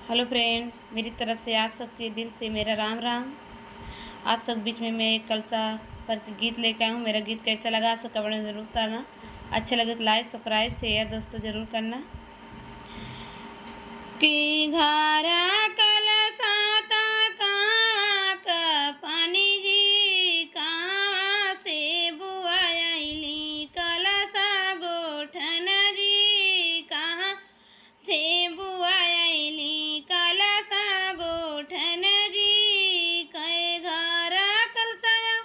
Hello friend, मेरी तरफ से आप सबके दिल से मेरा राम राम। आप सब बीच में मैं एक कलसा पर के गीत लेके आया हूँ। मेरा गीत कैसा लगा आप सब कमेंट में ज़रूर करना। अच्छा लगे तो लाइक सब्सक्राइब शेयर दोस्तों ज़रूर करना। कि घरा कलसाता कहाँ का पानी जी, कहाँ से बुआ आइली कलसा गोठन जी, कहाँ से बुआ आइली कलसा गोठन जी। कै घरा कलसाया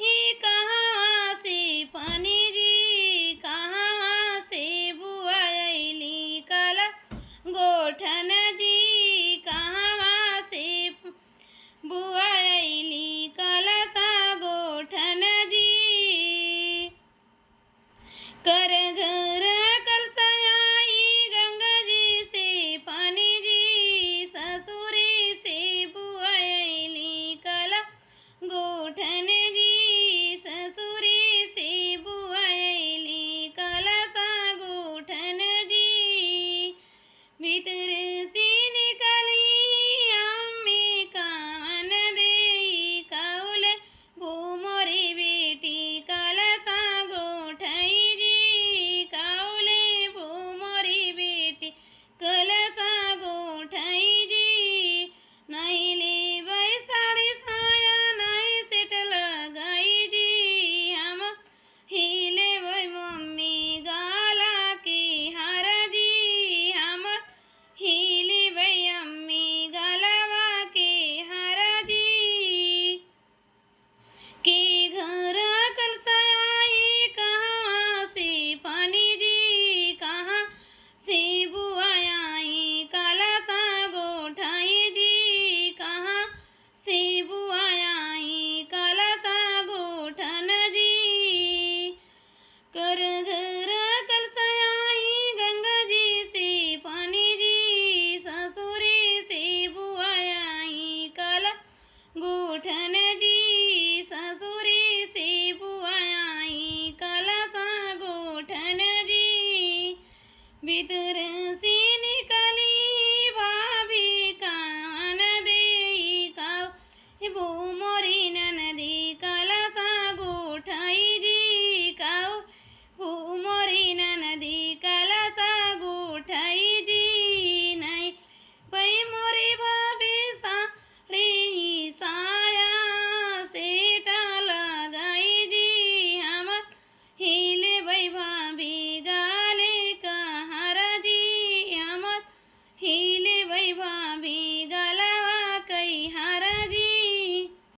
ही कहाँ से पानी जी, कहाँ से बुआ आइली कला गोठन जी, कहाँ से बुआ आइली कलसा गोठन जी। कर घर कलसाई गंगा जी से पानी जी, ससुरी से बुआ आइली कला गोठन जी, ससुरी से बुआ आइली कलसा गोठन जी। भीतर